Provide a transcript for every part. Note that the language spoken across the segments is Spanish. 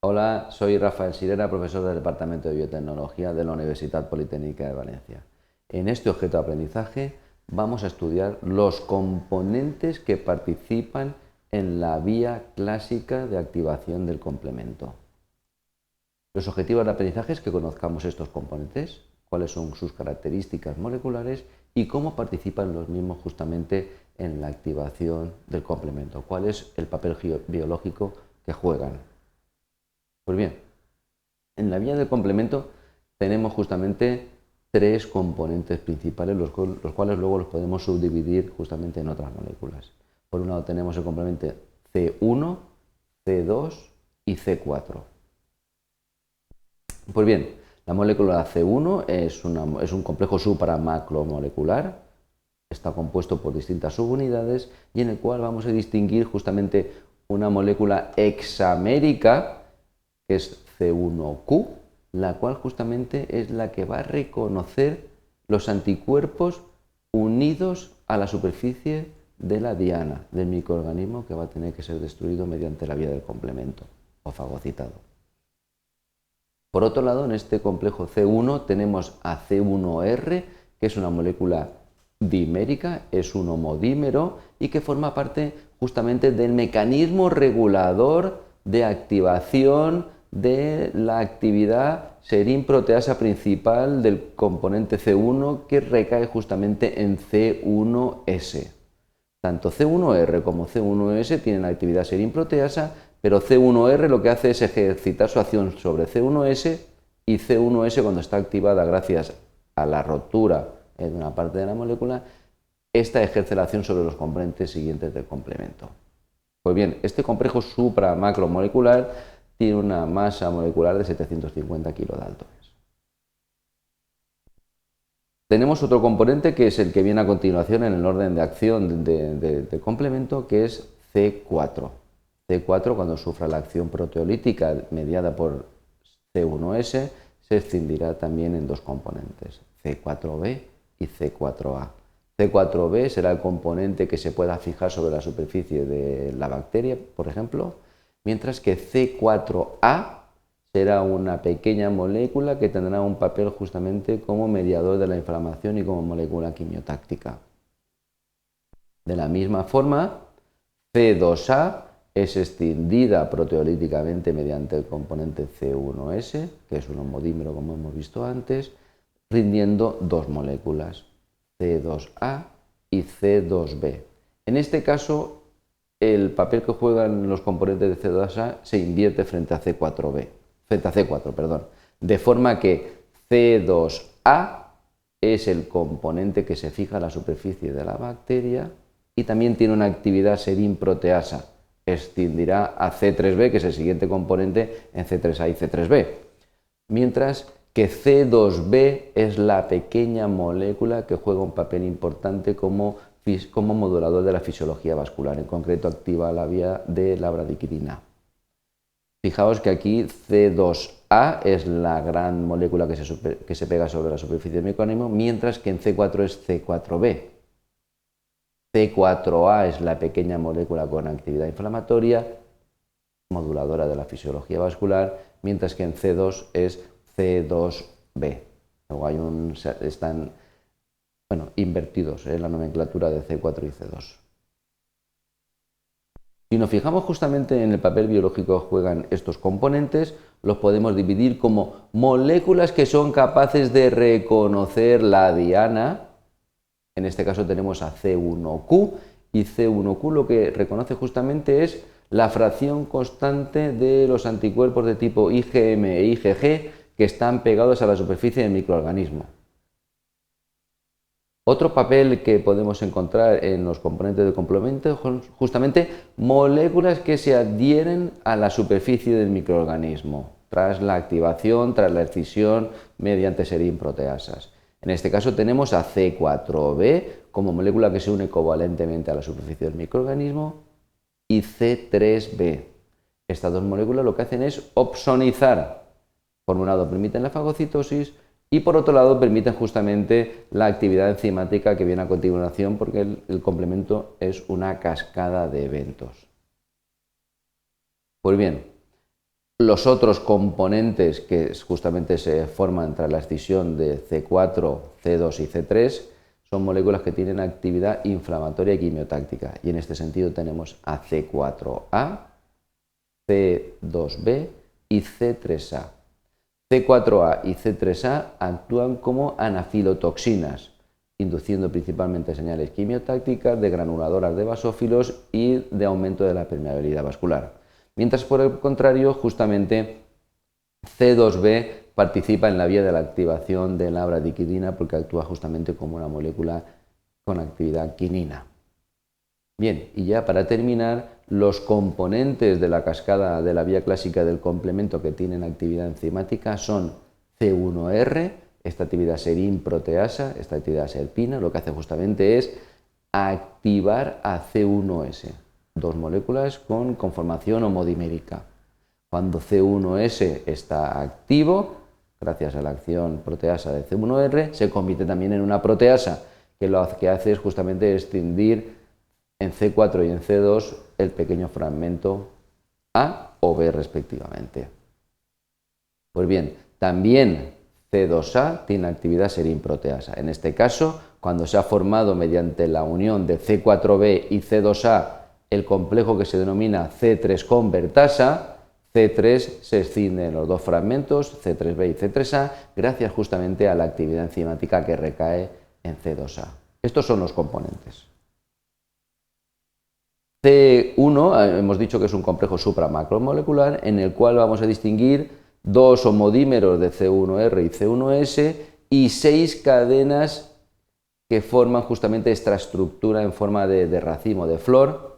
Hola, soy Rafael Sirera, profesor del Departamento de Biotecnología de la Universidad Politécnica de Valencia. En este objeto de aprendizaje vamos a estudiar los componentes que participan en la vía clásica de activación del complemento. Los objetivos de aprendizaje es que conozcamos estos componentes, cuáles son sus características moleculares y cómo participan los mismos justamente en la activación del complemento, cuál es el papel biológico que juegan. Pues bien, en la vía del complemento tenemos justamente tres componentes principales, los cuales luego los podemos subdividir justamente en otras moléculas. Por un lado tenemos el complemento C1, C2 y C4. Pues bien, la molécula C1 es un complejo supramacromolecular, está compuesto por distintas subunidades y en el cual vamos a distinguir justamente una molécula hexamérica, que es C1Q, la cual justamente es la que va a reconocer los anticuerpos unidos a la superficie de la diana del microorganismo que va a tener que ser destruido mediante la vía del complemento o fagocitado. Por otro lado, en este complejo C1 tenemos a C1R, que es una molécula dimérica, es un homodímero y que forma parte justamente del mecanismo regulador de activación de la actividad serin-proteasa principal del componente C1, que recae justamente en C1S. Tanto C1R como C1S tienen actividad serin-proteasa, pero C1R lo que hace es ejercitar su acción sobre C1S, y C1S, cuando está activada gracias a la rotura de una parte de la molécula, esta ejerce la acción sobre los componentes siguientes del complemento. Pues bien, este complejo supramacromolecular tiene una masa molecular de 750 kilodaltones. Tenemos otro componente que es el que viene a continuación en el orden de acción de complemento, que es C4. C4, cuando sufra la acción proteolítica mediada por C1S, se escindirá también en dos componentes, C4b y C4a. C4b será el componente que se pueda fijar sobre la superficie de la bacteria, por ejemplo, mientras que C4a será una pequeña molécula que tendrá un papel justamente como mediador de la inflamación y como molécula quimiotáctica. De la misma forma, C2A es escindida proteolíticamente mediante el componente C1S, que es un homodímero como hemos visto antes, rindiendo dos moléculas, C2A y C2B. En este caso, el papel que juegan los componentes de C2A se invierte frente a C4B. Frente a C4, perdón, de forma que C2A es el componente que se fija a la superficie de la bacteria y también tiene una actividad serin-proteasa, escindirá a C3b, que es el siguiente componente, en C3a y C3b, mientras que C2b es la pequeña molécula que juega un papel importante como modulador de la fisiología vascular, en concreto activa la vía de la bradiquidina. Fijaos que aquí C2A es la gran molécula que se pega sobre la superficie del microorganismo, mientras que en C4 es C4b. C4A es la pequeña molécula con actividad inflamatoria, moduladora de la fisiología vascular, mientras que en C2 es C2b. Luego están invertidos en la nomenclatura de C4 y C2. Si nos fijamos justamente en el papel biológico que juegan estos componentes, los podemos dividir como moléculas que son capaces de reconocer la diana. En este caso tenemos a C1Q, y C1Q lo que reconoce justamente es la fracción constante de los anticuerpos de tipo IgM e IgG que están pegados a la superficie del microorganismo. Otro papel que podemos encontrar en los componentes de complemento son justamente moléculas que se adhieren a la superficie del microorganismo tras la activación, tras la excisión mediante serin-proteasas. En este caso tenemos a C4b como molécula que se une covalentemente a la superficie del microorganismo y C3b. Estas dos moléculas lo que hacen es opsonizar. Por un lado permiten la fagocitosis y por otro lado permiten justamente la actividad enzimática que viene a continuación, porque el complemento es una cascada de eventos. Pues bien, Los otros componentes que justamente se forman tras la escisión de C4, C2 y C3 son moléculas que tienen actividad inflamatoria y quimiotáctica. Y en este sentido tenemos a C4A, C2B y C3A. C4A y C3A actúan como anafilotoxinas, induciendo principalmente señales quimiotácticas de granuladoras de basófilos y de aumento de la permeabilidad vascular. Mientras por el contrario, justamente C2B participa en la vía de la activación de la bradiquidina porque actúa justamente como una molécula con actividad quinina. Bien, y ya para terminar, los componentes de la cascada de la vía clásica del complemento que tienen actividad enzimática son C1R, esta actividad serin-proteasa, esta actividad serpina, lo que hace justamente es activar a C1S, dos moléculas con conformación homodimérica. Cuando C1S está activo, gracias a la acción proteasa de C1R, se convierte también en una proteasa, que lo que hace es justamente escindir en C4 y en C2 el pequeño fragmento A o B respectivamente. Pues bien, también C2A tiene actividad serin-proteasa. En este caso, cuando se ha formado mediante la unión de C4B y C2A el complejo que se denomina C3 convertasa, C3 se escinde en los dos fragmentos, C3B y C3A, gracias justamente a la actividad enzimática que recae en C2A. Estos son los componentes. C1 hemos dicho que es un complejo supramacromolecular en el cual vamos a distinguir dos homodímeros de C1R y C1S y 6 cadenas que forman justamente esta estructura en forma de racimo de flor,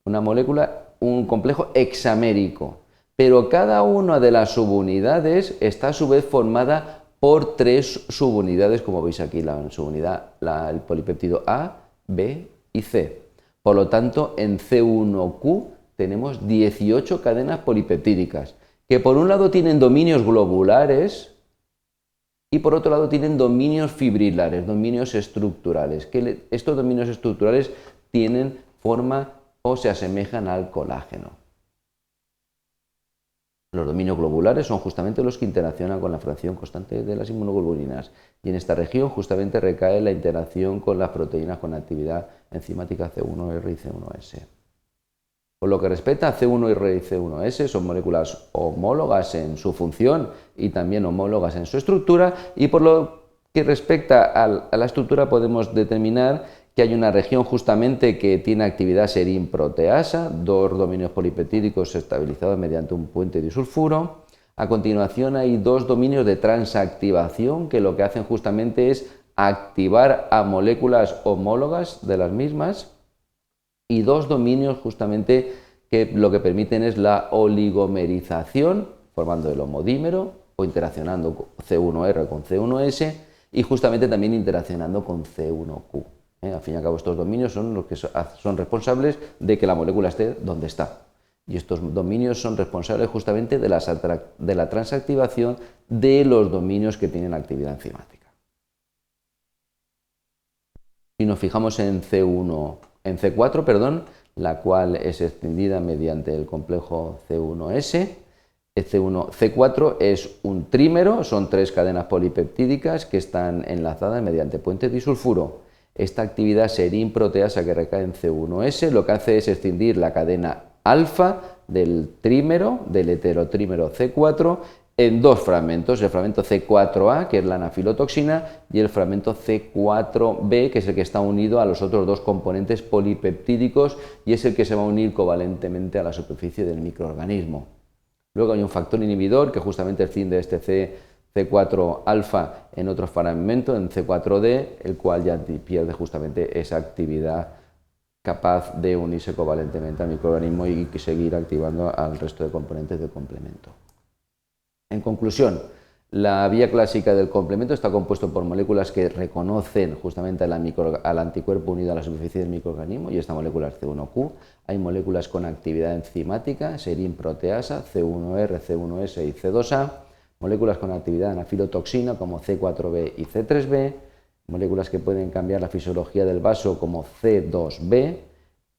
una molécula, un complejo hexamérico, pero cada una de las subunidades está a su vez formada por 3 subunidades, como veis aquí, la subunidad, el polipéptido A, B y C. Por lo tanto, en C1Q tenemos 18 cadenas polipeptídicas, que por un lado tienen dominios globulares y por otro lado tienen dominios fibrilares, dominios estructurales, que estos dominios estructurales tienen forma o se asemejan al colágeno. Los dominios globulares son justamente los que interaccionan con la fracción constante de las inmunoglobulinas y en esta región justamente recae la interacción con las proteínas con actividad enzimática C1R y C1S. Por lo que respecta a C1R y C1S, son moléculas homólogas en su función y también homólogas en su estructura, y por lo que respecta a la estructura podemos determinar que hay una región justamente que tiene actividad serin-proteasa, dos dominios polipeptídicos estabilizados mediante un puente disulfuro. A continuación hay dos dominios de transactivación que lo que hacen justamente es activar a moléculas homólogas de las mismas, y dos dominios justamente que lo que permiten es la oligomerización, formando el homodímero o interaccionando C1R con C1S y justamente también interaccionando con C1Q. Al fin y al cabo, estos dominios son los que son responsables de que la molécula esté donde está. Y estos dominios son responsables justamente de la transactivación de los dominios que tienen actividad enzimática. Si nos fijamos en C4, la cual es extendida mediante el complejo C1S. C4 es un trímero, son 3 cadenas polipeptídicas que están enlazadas mediante puente disulfuro. Esta actividad serin-proteasa que recae en C1S lo que hace es extindir la cadena alfa del trímero, del heterotrímero C4, en dos fragmentos, el fragmento C4A, que es la anafilotoxina, y el fragmento C4B, que es el que está unido a los otros dos componentes polipeptídicos y es el que se va a unir covalentemente a la superficie del microorganismo. Luego hay un factor inhibidor que justamente escinde este C4 alfa en otro fragmento, en C4D, el cual ya pierde justamente esa actividad capaz de unirse covalentemente al microorganismo y seguir activando al resto de componentes del complemento. En conclusión, la vía clásica del complemento está compuesto por moléculas que reconocen justamente al anticuerpo unido a la superficie del microorganismo, y esta molécula es C1Q. Hay moléculas con actividad enzimática, serin-proteasa, C1R, C1S y C2A, moléculas con actividad anafilotoxina como C4B y C3B, moléculas que pueden cambiar la fisiología del vaso como C2B,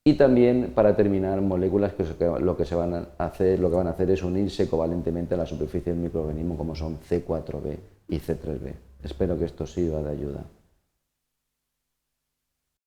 Y también, para terminar, moléculas que lo que van a hacer es unirse covalentemente a la superficie del microorganismo, como son C4b y C3b. Espero que esto sirva de ayuda.